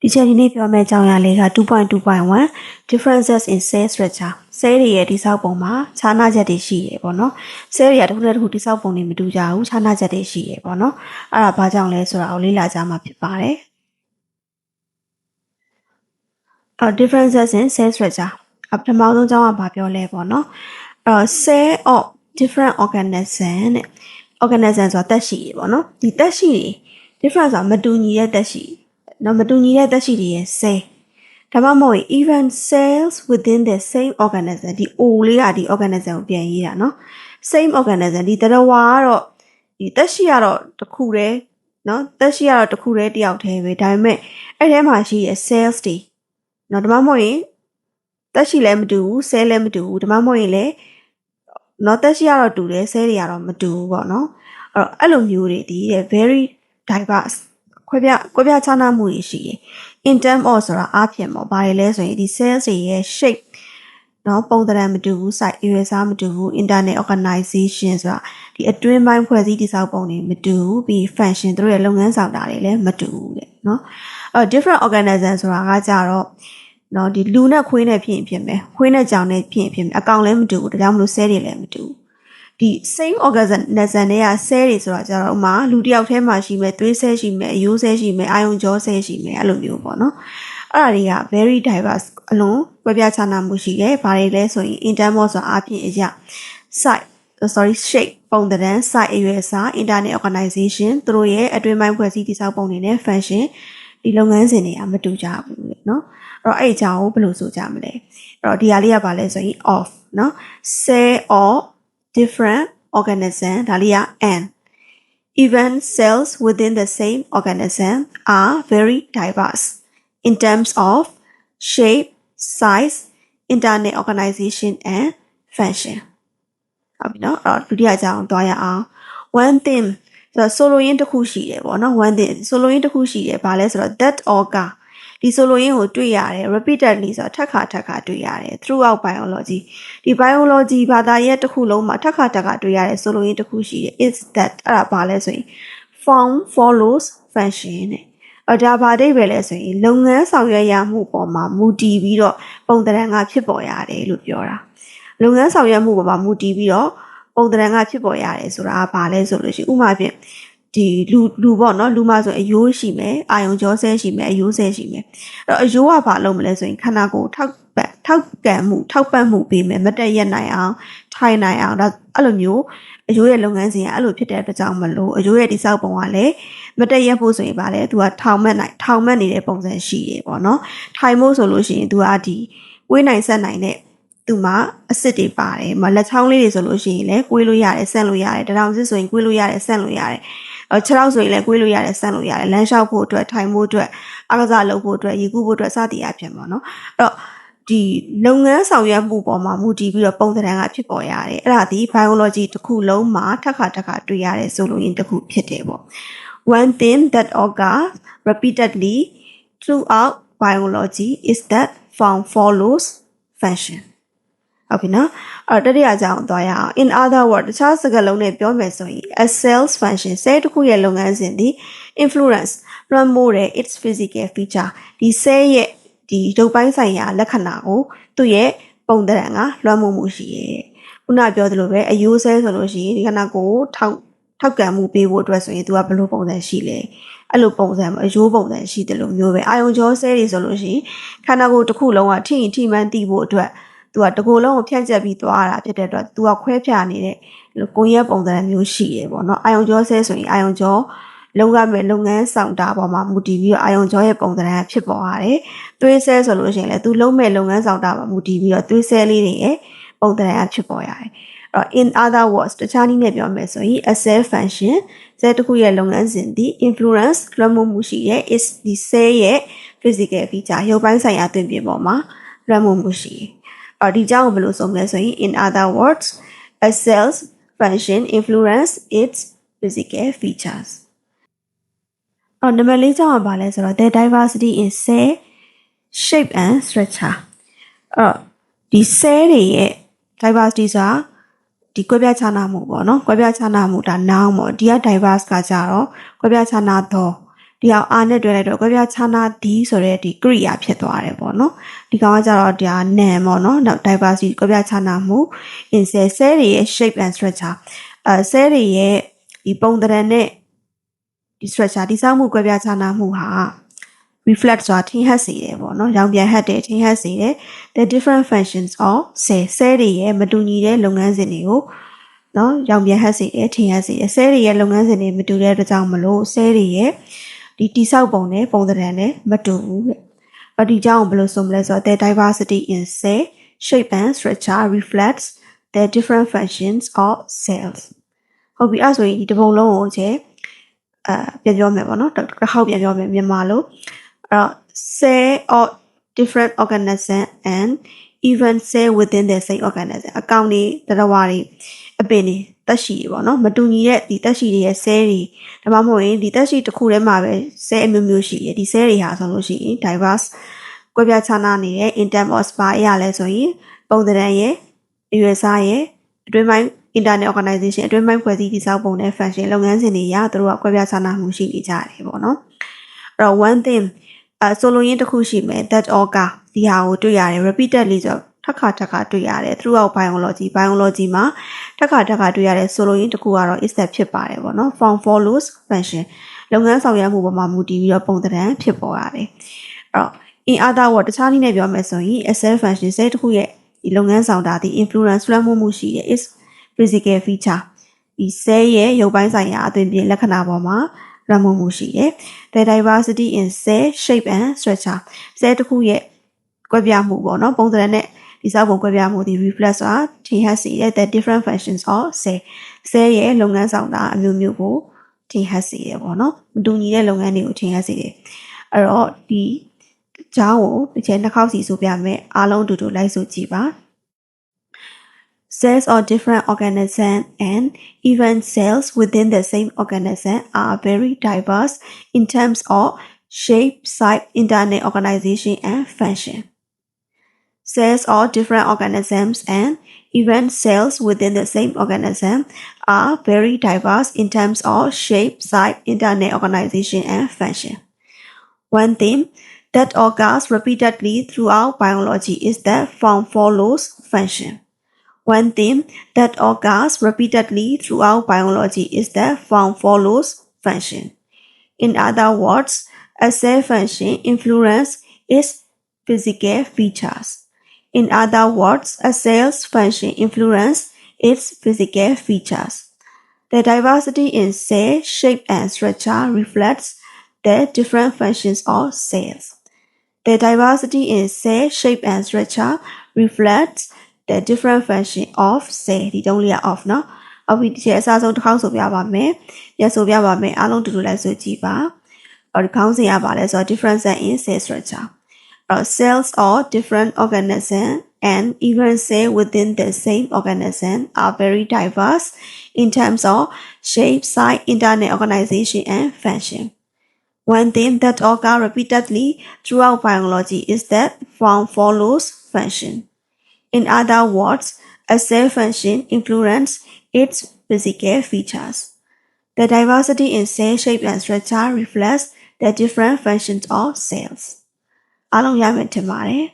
ဒီချက်ဒီနေ့ပြောမယ့်အကြောင်းအရာလေးက 2.2.1 differences in cell structure cell တွေရဲ့တိစောက်ပုံမှာခြားနားချက်တွေရှိရပေါ့နော် cell တွေကတစ်ခုနဲ့တစ်ခုတိစောက်ပုံတွေမတူကြဘူးခြားနားချက်တွေရှိရပေါ့နော်အဲ့ဒါဘာကြောင့်လဲဆိုတာကိုလေ့လာကြမှာဖြစ်ပါတယ် differences in cell structure ပထမဆုံးအကြောင်းကဘာပြောလဲပေါ့နော်cell of different organism နဲ့ organism ဆိုတာသက်ရှိတွေပေါ့နော်ဒီသက်ရှိတွေ different ဆိုတာမတူညီတဲ့သက်ရှိနော်မတူညီတဲ့သက်ရှိတွေရဲ့ cell ဒါမှမဟုတ် even cells within the same organism ဒီ O လေးကဒီ organism ကိုပြန်ရေးတာနော် same organism ဒီတရဝါကတော့ဒီသက်ရှိကတော့တစ်ခုတည်းနော်သက်ရှိကတော့တစ်ခုတည်းတယောက်တည်းပဲဒါပေမဲ့အဲ့ထဲမှာရှိတဲ့ cells တွေနော်ဒါမှမဟုတ်ရင်သက်ရှိလည်းမတူဘူး cell လည်းမတူဘူးဒါမှမဟုတ်ရင်လည်းနော်သက်ရှိကတော့တူတယ် cell တွေကတော့မတူဘူးပေါ့နော်အဲ့လိုမျိုးတွေဒီ very diverse ကွဲပြားခြားနားမှုတွေရှိတယ် in term of ဆိုတာအားဖြင့်ပေါ့ဘာတွေလဲဆိုရင်ဒီ cells တွေရဲ့ shape နော်ပုံသဏ္ဍာန်မတူဘူး size အရွယ်အစားမတူဘူး internal organization ဆိုတာဒီအတွင်းပိုင်းဖွဲ့စည်းတည်ဆောက်ပုံတွေမတူဘူးပြီး function တို့ရဲ့လုပ်ငန်းဆောင်တာတွေလည်းမတူဘူးတဲ့နော်different organism ဆိုတာကကြတော့နော်ဒီလူနဲ့ခွေးနဲ့ဖြစ်ရင်ဖြစ်မယ်ခွေးနဲ့ကြောင်နဲ့ဖြစ်ရင်ဖြစ်မယ်အကောင်လည်းမတူဘူးဒါကြောင့်မလို့ cell တွေလည်းမတူဘူးဒီ same organism တွေက cell တွေဆိုတာကြတော့ဥမာလူတစ်ယောက်ထဲမှာရှိမယ်သွေး cell ရှိမယ်အရိုး cell ရှိမယ်အာယုံကြော cell ရှိမယ်အဲ့လိုမျိုးပေါ့နော်အဲ့ဒါတွေက very diverse အလွန်ကွဲပြားခြားနားမှုရှိတယ်ဘာတွေလဲဆိုရင် in terms of ဆိုတာအပြင်အရာ shape ပုံသဏ္ဍာန် size အရွယ်အစား internal organization သူတို့ရဲ့အတွင်းပိုင်းဖွဲ့စည်းတည်ဆောက်ပုံတွေနဲ့ function ဒီလုပ်ငန်းစဉ်တွေကမတူကြဘူးလေနော်အဲ့အကြောင်းကိုဘယ်လိုဆိုကြမလဲအဲ့ဒီဟာလေးကဘာလဲဆိုရင် of နော် cell of different organism ဒါလေးက and even cells within the same organism are very diverse in terms of shape size internal organization and function ဟုတ်ပြီနော်အဲ့ဒုတိယအကြောင်းသွားရအောင် one thing ဆိုလိုရင်းတစ်ခုရှိတယ်ပေါ့နော် one thing ဆိုလိုရင်းတစ်ခုရှိတယ်ဘာလဲဆိုတော့ that occur ဒီဆိုလိုရင်းကိုတွေ့ရတယ် repeatedly ဆိုတော့ထပ်ခါတွေ့ရတယ် throughout biology ဒီ biology ဘာသာရပ်တစ်ခုလုံးမှာထပ်ခါတွေ့ရတယ်ဆိုလိုရင်းတစ်ခုရှိတယ် is that အဲ့ဒါဘာလဲဆိုရင် form follows function တဲ့ဒါဘာအိပဲလဲဆိုရင်လုပ်ငန်းဆောင်ရွက်ရမှုပေါ်မှာမူတည်ပြီးတော့ပုံသဏ္ဍာန်ကဖြစ်ပေါ်ရတယ်လို့ပြောတာလုပ်ငန်းဆောင်ရွက်မှုပေါ်မှာမူတည်ပြီးတော့ပုံသဏ္ဍာန်ကဖြစ်ပေါ်ရတယ်ဆိုတာဘာလဲဆိုလို့ရှိရင်ဥပမာဖြင့်ဒီလူပေါ့နော်လူမဆိုအယိုးရှိမယ်အာယုံကြောဆဲရှိမယ်အယိုးဆဲရှိမယ်အဲ့တော့အယိုးကဘာလုပ်မလဲဆိုရင်ခန္ဓာကိုယ်ထောက်ပံ့မှုပေးမယ်မတက်ရက်နိုင်အောင်ထိုင်နိုင်အောင်ဒါအဲ့လိုမျိုးအယိုးရဲ့လုပ်ငန်းစဉ်ကအဲ့လိုဖြစ်တဲ့အတွက်ကြောင့်မလို့အယိုးရဲ့တိစောက်ပုံကလည်းမတက်ရက်ဖို့ဆိုရင်ဗာလဲသူကထောင်မက်နေတဲ့ပုံစံရှိတယ်ပေါ့နော်ထိုင်ဖို့ဆိုလို့ရှိရင်သူကဒီဝေးနိုင်ဆက်နိုင်တဲ့သူမှာအစစ်တွေပါတယ်မလက်ချောင်းလေးတွေဆိုလို့ရှိရင်လည်းကွေးလို့ရတယ်ဆန့်လို့ရတယ်တထောင်စစ်ဆိုရင်ကွေးလို့ရတယ်ဆန့်လို့ရတယ်ခြေထောက်ဆိုရင်လည်းကွေးလို့ရတယ်ဆန့်လို့ရတယ်လမ်းလျှောက်ဖို့အတွက်ထိုင်ဖို့အတွက်အားကစားလုပ်ဖို့အတွက်ရေကူးဖို့အတွက်စသည်အဖြစ်ပေါ့နော်အဲ့တော့ဒီလုပ်ငန်းဆောင်ရွက်မှုပေါ်မှာမူတည်ပြီးတော့ပုံသဏ္ဍာန်ကဖြစ်ပေါ်ရတယ်အဲ့ဒါဒီ biology တစ်ခုလုံးမှာထပ်ခါတွေ့ရတယ်ဆိုလို့ရင်တစ်ခုဖြစ်တယ်ပေါ့ one thing that occurs repeatedly throughout biology is that form follows function ဟုတ်ပြီနော်အဲ့တတိယအကြောင်းသွားရအောင် in other words တခြားစကားလုံးနဲ့ပြောမယ်ဆိုရင် a cell's function cell တစ်ခုရဲ့လုပ်ငန်းစဉ်ဒီ influence လွှမ်းမိုးတဲ့ its physical feature ဒီ cell ရဲ့ဒီရုပ်ပိုင်းဆိုင်ရာလက္ခဏာကိုသူ့ရဲ့ပုံသဏ္ဍာန်ကလွှမ်းမိုးမှုရှိရဲ့ခုနပြောသလိုပဲအယိုး cell ဆိုလို့ရှိရင်ဒီခန္ဓာကိုယ်ထောက်ကံမှုပေးဖို့အတွက်ဆိုရင်သူကဘယ်လိုပုံစံရှိလဲအဲ့လိုပုံစံအယိုးပုံစံရှိတယ်လို့မျိုးပဲအာယုံကြော cell တွေဆိုလို့ရှိရင်ခန္ဓာကိုယ်တစ်ခုလုံးကထိမှန်းသိဖို့အတွက်သူကတကူလုံးကိုဖြန့်ကျက်ပြီးသွားတာဖြစ်တဲ့အတွက်သူကခွဲဖြာနေတဲ့ကိုယ်ရဲ့ပုံစံမျိုးရှိရပေါ့နော်အာယုံကြောဆဲဆိုရင်အာယုံကြောလုံးရမဲ့လုပ်ငန်းဆောင်တာပေါ်မှာမူတည်ပြီးတော့အာယုံကြောရဲ့ပုံစံဖြစ်ပေါ်ရတယ်သွေးဆဲဆိုလို့ရှိရင်လည်းသူလုံးမဲ့လုပ်ငန်းဆောင်တာပေါ်မူတည်ပြီးတော့သွေးဆဲလေးတွေရဲ့ပုံစံဖြစ်ပေါ်ရတယ်in other words တခြားနည်းနဲ့ပြောမယ်ဆိုရင် a cell function cell တစ်ခုရဲ့လုပ်ငန်းစဉ်ဒီ influence လွှမ်းမိုးမှုရှိရဲ့ is the cell ရဲ့ physical feature ရုပ်ပိုင်းဆိုင်ရာသွင်ပြင်ပေါ်မှာလွှမ်းမိုးမှုရှိဒီကြောင့်ဘယ်လိုဆိုမလဲဆိုရင် in other words a cell's function influence its physical features နံပါတ်၄ကြောင့်ကဘာလဲဆိုတော့ the diversity in cell shape and structure ဒီ cell တွေရဲ့ diversity ဆိုတာဒီကွဲပြားခြားနားမှုပေါ့နော်ကွဲပြားခြားနားမှုဒါ noun ပေါ့ဒီက diverse ကကြတော့ကွဲပြားခြားနားသော ဒီအောင် R နဲ့တွဲလိုက်တော့ကွဲပြားခြားနားသည်ဆိုတဲ့ဒီကရိယာဖြစ်သွားတယ်ပေါ့နော်ဒီကောင်ကကြတော့ဒါ noun ပေါ့နော်နောက် diversity ကွဲပြားခြားနားမှု in cell တွေရဲ့ shape and structure cell တွေရဲ့ဒီပုံသဏ္ဍာန်နဲ့ဒီ structure ဒီစောက်မှုကွဲပြားခြားနားမှုဟာ reflect ဆိုတာထင်ဟပ်စေတယ်ပေါ့နော်ရောင်ပြန်ဟပ်တယ်ထင်ဟပ်စေတယ် the different functions of cell တွေရဲ့မတူညီတဲ့လုပ်ငန်းစဉ်တွေကိုနော်ရောင်ပြန်ဟပ်စေတယ်ထင်ဟပ်စေတယ် cell တွေရဲ့လုပ်ငန်းစဉ်တွေမတူတဲ့အတွက်ကြောင့်မလို့ cell တွေရဲ့ဒီတိဆောက်ပုံနဲ့ပုံသဏ္ဍာန်နဲ့မတူဘူးတဲ့။ဒီကြောင့်ဘယ်လိုဆိုမလဲဆိုတော့ the diversity in cell shape and structure reflects the different functions of cells ဟုတ်ပြီအဲ့ဆိုရင်ဒီတစ်ပုံလုံးကိုချက်ပြန်ပြောမယ်ပေါ့နော်တစ်ခေါက်ပြန်ပြောမယ်မြန်မာလိုအဲ့တော့ cell of different organism and even cell within the same organism အကောင်တွေတရဝါတွေအပင်တွေတက်ရှိတွေပေါ့နော်မတူညီတဲ့ဒီတက်ရှိတွေရဲ့ cell တွေဒါမှမဟုတ်ရင်ဒီတက်ရှိတစ်ခုထဲမှာပဲ cell အမျိုးမျိုးရှိတယ်ဒီ cell တွေဟာဆိုလို့ရှိရင် diverse ကွဲပြားခြားနားနေတယ် in terms of ဘာအရာလဲဆိုရင်ပုံသဏ္ဍာန်ရဲ့အရွယ်စားရဲ့အတွင်းပိုင်း internet organization အတွင်းပိုင်းဖွဲ့စည်းတည်ဆောက်ပုံနဲ့ function လုပ်ငန်းစဉ်တွေရာသူတို့ကကွဲပြားခြားနားမှုရှိနေကြတယ်ပေါ့နော်အဲ့တော့ one thing ဆိုလိုရင်းတစ်ခုရှိမယ် that occur ဒီဟာကိုတွေ့ရတယ် repeatedly ဆိုထပ်ခါတွေ့ရတယ် throughout biology မှာထပ်ခါတွေ့ရတယ်ဆိုလိုရင်းတစ်ခုကတော့ is that ဖြစ်ပါတယ်ပေါ့နော် form follows function လုပ်ငန်းဆောင်ရွက်မှုပေါ်မှာမူတည်ပြီးတော့ပုံသဏ္ဍာန်ဖြစ်ပေါ်ရတယ်အဲ့တော့ in other word တခြားနည်းနဲ့ပြောမယ်ဆိုရင် a cell function cell တစ်ခုရဲ့ဒီလုပ်ငန်းဆောင်တာဒီ influence လွှမ်းမိုးမှုရှိတယ် is physical feature ဒီ cell ရဲ့ရုပ်ပိုင်းဆိုင်ရာအသွင်ပြင်လက္ခဏာပေါ်မှာလွှမ်းမိုးမှုရှိတယ် the diversity in cell shape and structure cell တစ်ခုရဲ့ကွဲပြားမှုပေါ့နော်ပုံသဏ္ဍာန်နဲ့ဒီစောက်ပုံကွဲပြားမှုဒီ reflex ဆိုတာထင်ဟပ်စေတဲ့ the different functions of cell ရဲ့လုပ်ငန်းဆောင်တာအမျိုးမျိုးကိုထင်ဟပ်စေတယ်ပေါ့နော်မတူညီတဲ့လုပ်ငန်းတွေကိုထင်ဟပ်စေတယ်အဲ့တော့ဒီအကြောင်းကိုတစ်ချက်နှစ်ခေါက်စီဆိုပြမယ်အားလုံးတူတူလိုက်ဆိုကြည့်ပါ Cells of different organisms and even cells within the same organism are very diverse in terms of shape, size, internal organization, and function. Cells of different organisms and even cells within the same organism are very diverse in terms of shape, size, internal organization, and function. One thing that occurs repeatedly throughout biology is that form follows function. One thing that occurs repeatedly throughout biology is that form follows function. In other words, a cell function influences its physical features. In other words, a cell's function influences its physical features. The diversity in cell shape and structure reflects the different functions of cells. The diversity in cell shape and structure reflects the different function of cell ဒီတုံးလေးက off เนาะအခုဒီချက်အစားဆုံးတစ်ခေါက်ဆိုပြပါမယ်ညဆိုပြပါမယ်အားလုံးတူတူလိုက်ဆိုကြည့်ပါဒီခေါင်းစဉ်ရပါလဲဆိုတော့ difference in cell structure cells of different organisms and even cells within the same organism are very diverse in terms of shape, size, internal organization, and function. One thing that occurs repeatedly throughout biology is that form follows function. In other words, a cell function influences its physical features. The diversity in cell shape and structure reflects the different functions of cells. အားလုံးရမယ်ထင်ပါတယ်